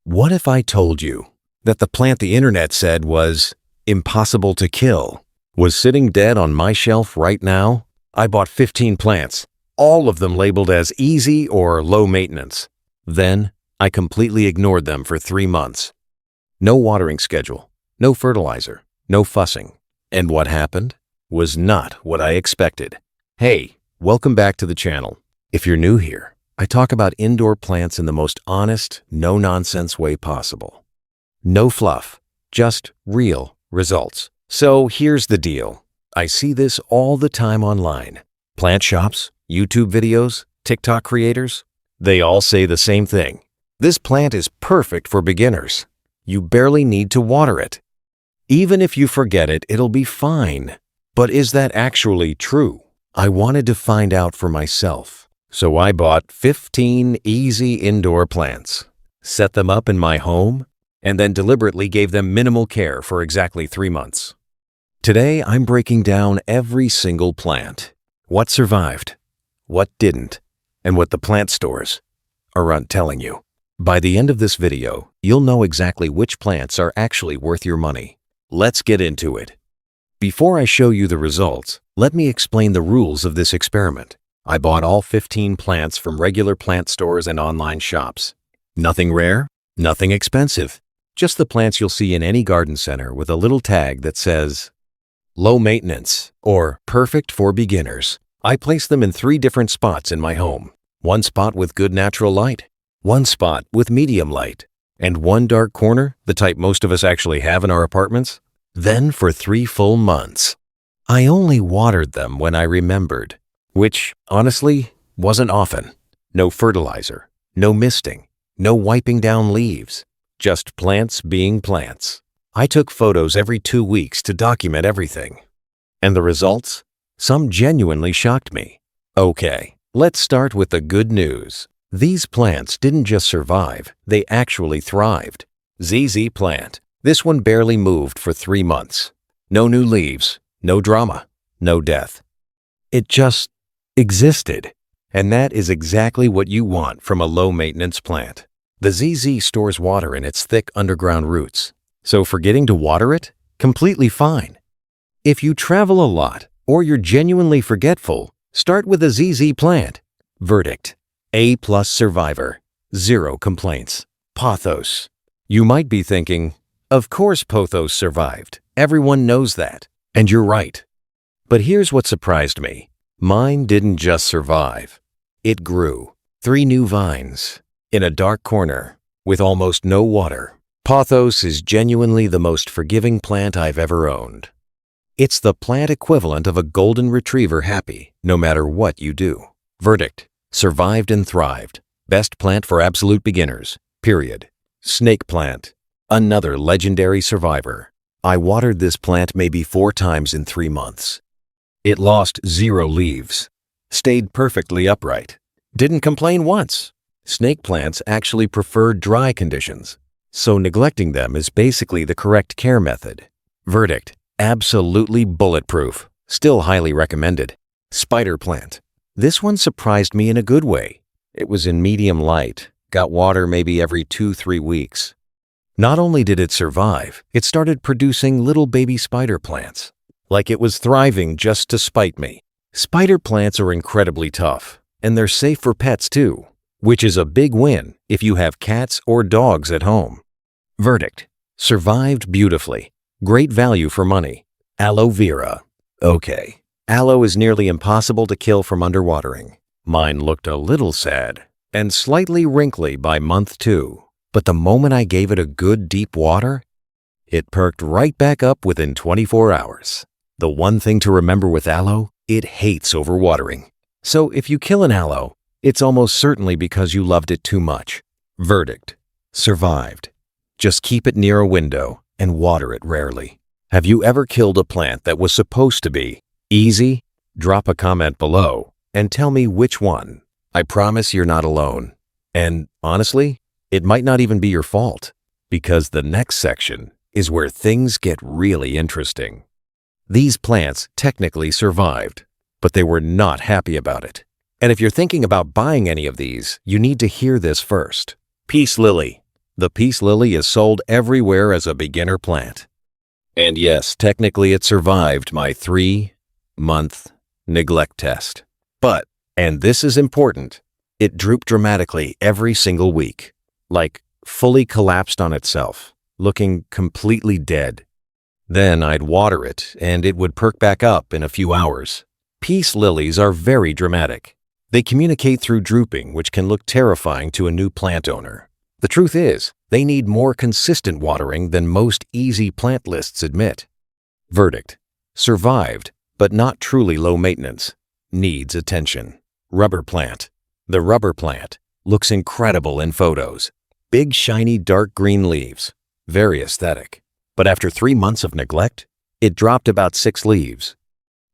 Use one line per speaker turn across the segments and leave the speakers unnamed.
What if I told you that the plant the internet said was impossible to kill was sitting dead on my shelf right now? I bought 15 plants, all of them labeled as easy or low maintenance. Then I completely ignored them for 3 months. No watering schedule, no fertilizer, no fussing. And what happened was not what I expected. Hey, welcome back to the channel. If you're new here, I talk about indoor plants in the most honest, no-nonsense way possible. No fluff, just real results. So here's the deal. I see this all the time online. Plant shops, YouTube videos, TikTok creators, they all say the same thing. This plant is perfect for beginners. You barely need to water it. Even if you forget it, it'll be fine. But is that actually true? I wanted to find out for myself. So I bought 15 easy indoor plants, set them up in my home, and then deliberately gave them minimal care for exactly 3 months. Today, I'm breaking down every single plant, what survived, what didn't, and what the plant stores aren't telling you. By the end of this video, you'll know exactly which plants are actually worth your money. Let's get into it. Before I show you the results, let me explain the rules of this experiment. I bought all 15 plants from regular plant stores and online shops. Nothing rare, nothing expensive. Just the plants you'll see in any garden center with a little tag that says, low maintenance or perfect for beginners. I placed them in 3 different spots in my home. 1 spot with good natural light, 1 spot with medium light, and 1 dark corner, the type most of us actually have in our apartments. Then for 3 full months, I only watered them when I remembered, which honestly wasn't often. No fertilizer, no misting, no wiping down leaves, just plants being plants. I took photos every 2 weeks to document everything. And the results? Some genuinely shocked me. Okay, let's start with the good news. These plants didn't just survive, they actually thrived. ZZ plant. This one barely moved for 3 months. No new leaves, no drama, no death. It just existed. And that is exactly what you want from a low-maintenance plant. The ZZ stores water in its thick underground roots, so forgetting to water it? Completely fine. If you travel a lot or you're genuinely forgetful, start with a ZZ plant. Verdict: A+ survivor, 0 complaints. Pothos. You might be thinking, of course Pothos survived. Everyone knows that. And you're right. But here's what surprised me. Mine didn't just survive. It grew. 3 new vines in a dark corner with almost no water. Pothos is genuinely the most forgiving plant I've ever owned. It's the plant equivalent of a golden retriever happy no matter what you do. Verdict: survived and thrived. Best plant for absolute beginners. Period. Snake plant. Another legendary survivor. I watered this plant maybe 4 times in 3 months. It lost 0 leaves, stayed perfectly upright, didn't complain once. Snake plants actually prefer dry conditions, so neglecting them is basically the correct care method. Verdict: absolutely bulletproof, still highly recommended. Spider plant. This one surprised me in a good way. It was in medium light, got water maybe every 2-3 weeks. Not only did it survive, it started producing little baby spider plants. Like it was thriving just to spite me. Spider plants are incredibly tough, and they're safe for pets too, which is a big win if you have cats or dogs at home. Verdict: survived beautifully. Great value for money. Aloe vera. Okay, aloe is nearly impossible to kill from underwatering. Mine looked a little sad and slightly wrinkly by month 2, but the moment I gave it a good deep water, it perked right back up within 24 hours. The one thing to remember with aloe, it hates overwatering. So if you kill an aloe, it's almost certainly because you loved it too much. Verdict: survived. Just keep it near a window and water it rarely. Have you ever killed a plant that was supposed to be easy? Drop a comment below and tell me which one. I promise you're not alone. And honestly, it might not even be your fault, because the next section is where things get really interesting. These plants technically survived, but they were not happy about it. And if you're thinking about buying any of these, you need to hear this first. Peace lily. The peace lily is sold everywhere as a beginner plant. And yes, technically it survived my 3-month neglect test. But, and this is important, it drooped dramatically every single week, like fully collapsed on itself, looking completely dead. Then I'd water it and it would perk back up in a few hours. Peace lilies are very dramatic. They communicate through drooping, which can look terrifying to a new plant owner. The truth is, they need more consistent watering than most easy plant lists admit. Verdict: survived, but not truly low maintenance. Needs attention. Rubber plant. The rubber plant looks incredible in photos. Big, shiny, dark green leaves. Very aesthetic. But after 3 months of neglect, it dropped about 6 leaves.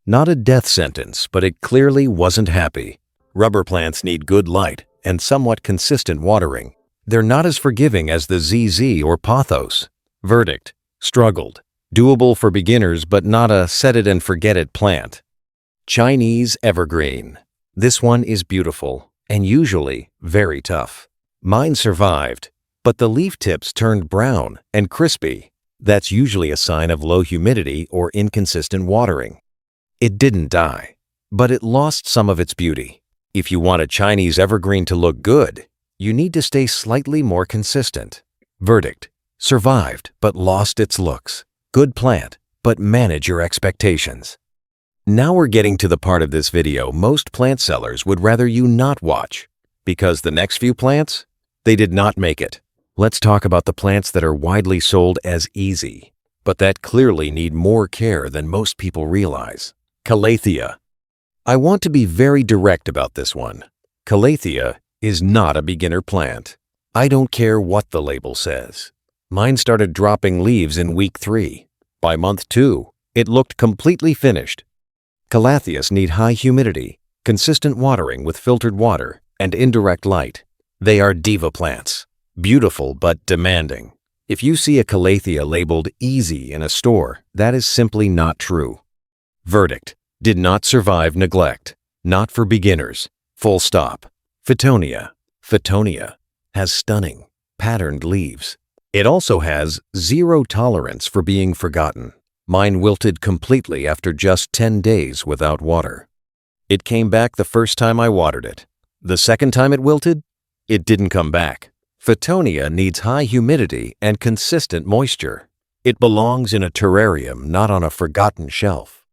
Not a death sentence, but it clearly wasn't happy. Rubber plants need good light and somewhat consistent watering. They're not as forgiving as the ZZ or Pothos. Verdict: struggled. Doable for beginners, but not a set-it-and-forget-it plant. Chinese evergreen. This one is beautiful and usually very tough. Mine survived, but the leaf tips turned brown and crispy. That's usually a sign of low humidity or inconsistent watering. It didn't die, but it lost some of its beauty. If you want a Chinese evergreen to look good, you need to stay slightly more consistent. Verdict: survived, but lost its looks. Good plant, but manage your expectations. Now we're getting to the part of this video most plant sellers would rather you not watch, because the next few plants, they did not make it. Let's talk about the plants that are widely sold as easy, but that clearly need more care than most people realize. Calathea. I want to be very direct about this one. Calathea is not a beginner plant. I don't care what the label says. Mine started dropping leaves in week 3. By month 2, it looked completely finished. Calatheas need high humidity, consistent watering with filtered water, and indirect light. They are diva plants. Beautiful but demanding. If you see a Calathea labeled easy in a store, that is simply not true. Verdict: did not survive neglect. Not for beginners. Full stop. Fittonia. Fittonia has stunning, patterned leaves. It also has zero tolerance for being forgotten. Mine wilted completely after just 10 days without water. It came back the first time I watered it. The second time it wilted, it didn't come back. Fittonia needs high humidity and consistent moisture. It belongs in a terrarium, not on a forgotten shelf.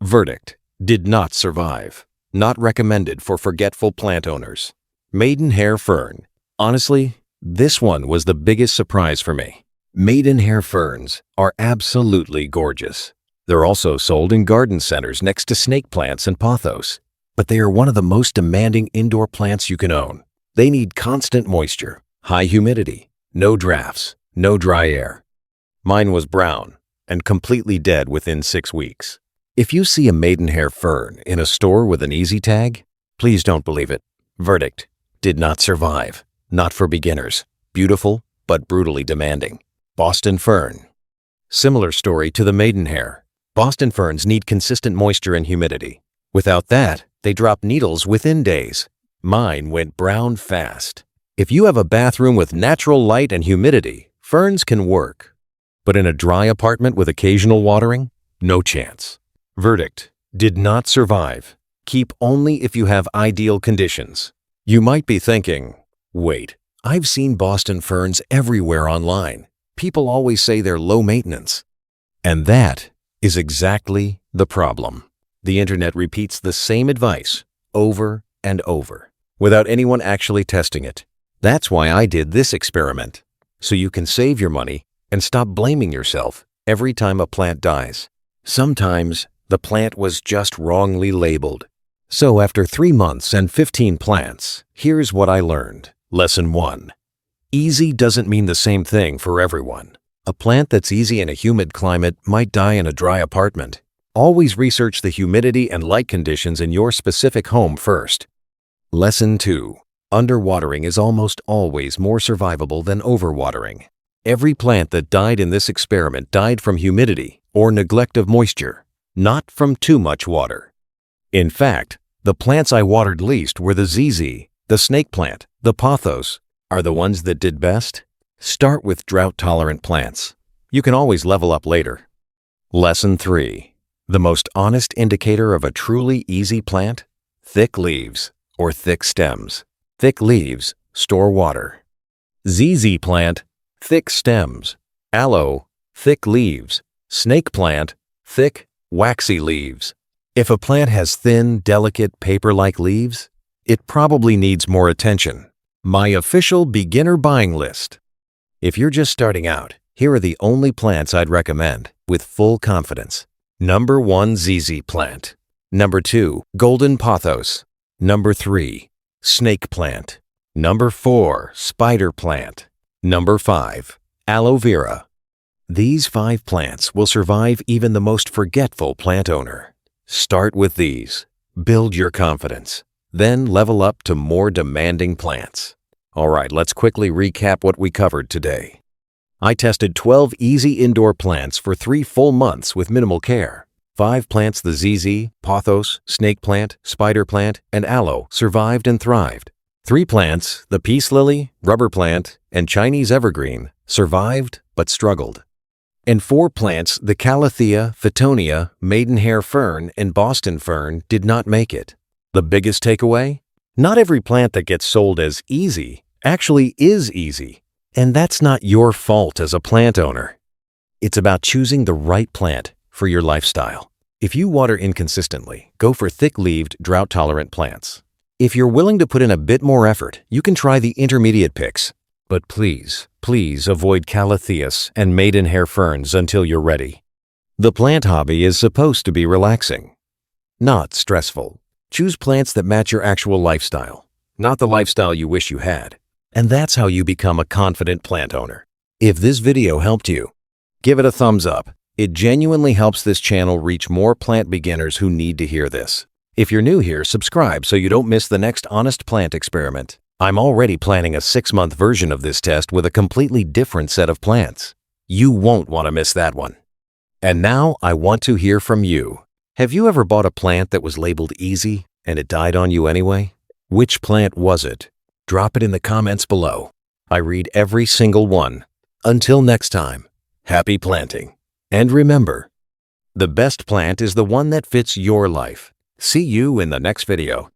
Verdict: did not survive. Not recommended for forgetful plant owners. Maidenhair fern. Honestly, this one was the biggest surprise for me. Maidenhair ferns are absolutely gorgeous. They're also sold in garden centers next to snake plants and pothos, but they are one of the most demanding indoor plants you can own. They need constant moisture, high humidity, no drafts, no dry air. Mine was brown and completely dead within 6 weeks. If you see a maidenhair fern in a store with an easy tag, please don't believe it. Verdict: did not survive. Not for beginners. Beautiful, but brutally demanding. Boston fern. Similar story to the maidenhair. Boston ferns need consistent moisture and humidity. Without that, they drop needles within days. Mine went brown fast. If you have a bathroom with natural light and humidity, ferns can work. But in a dry apartment with occasional watering, no chance. Verdict: did not survive. Keep only if you have ideal conditions. You might be thinking, wait, I've seen Boston ferns everywhere online. People always say they're low maintenance. And that is exactly the problem. The internet repeats the same advice over and over, without anyone actually testing it. That's why I did this experiment, so you can save your money and stop blaming yourself every time a plant dies. Sometimes the plant was just wrongly labeled. So after 3 months and 15 plants, here's what I learned. Lesson 1. Easy doesn't mean the same thing for everyone. A plant that's easy in a humid climate might die in a dry apartment. Always research the humidity and light conditions in your specific home first. Lesson 2. Underwatering is almost always more survivable than overwatering. Every plant that died in this experiment died from humidity or neglect of moisture, not from too much water. In fact, the plants I watered least were the ZZ, the snake plant, the pothos. Are the ones that did best? Start with drought-tolerant plants. You can always level up later. Lesson 3. The most honest indicator of a truly easy plant? Thick leaves or thick stems. Thick leaves store water. ZZ plant, thick stems. Aloe, thick leaves. Snake plant, thick, waxy leaves. If a plant has thin, delicate, paper-like leaves, it probably needs more attention. My official beginner buying list. If you're just starting out, here are the only plants I'd recommend with full confidence. Number 1, ZZ plant. Number 2, golden pothos. Number 3, snake plant. Number 4, spider plant. Number 5, aloe vera. These 5 plants will survive even the most forgetful plant owner. Start with these. Build your confidence. Then level up to more demanding plants. All right, let's quickly recap what we covered today. I tested 12 easy indoor plants for 3 full months with minimal care. 5 plants, the ZZ, pothos, snake plant, spider plant, and aloe, survived and thrived. 3 plants, the peace lily, rubber plant, and Chinese evergreen, survived but struggled. And 4 plants, the calathea, fittonia, maidenhair fern, and Boston fern, did not make it. The biggest takeaway? Not every plant that gets sold as easy actually is easy. And that's not your fault as a plant owner. It's about choosing the right plant for your lifestyle. If you water inconsistently, go for thick-leaved, drought-tolerant plants. If you're willing to put in a bit more effort, you can try the intermediate picks. But please avoid calatheas and maidenhair ferns until you're ready. The plant hobby is supposed to be relaxing, not stressful. Choose plants that match your actual lifestyle, not the lifestyle you wish you had. And that's how you become a confident plant owner. If this video helped you, give it a thumbs up. It genuinely helps this channel reach more plant beginners who need to hear this. If you're new here, subscribe so you don't miss the next honest plant experiment. I'm already planning a 6-month version of this test with a completely different set of plants. You won't want to miss that one. And now I want to hear from you. Have you ever bought a plant that was labeled easy and it died on you anyway? Which plant was it? Drop it in the comments below. I read every single one. Until next time, happy planting. And remember, the best plant is the one that fits your life. See you in the next video.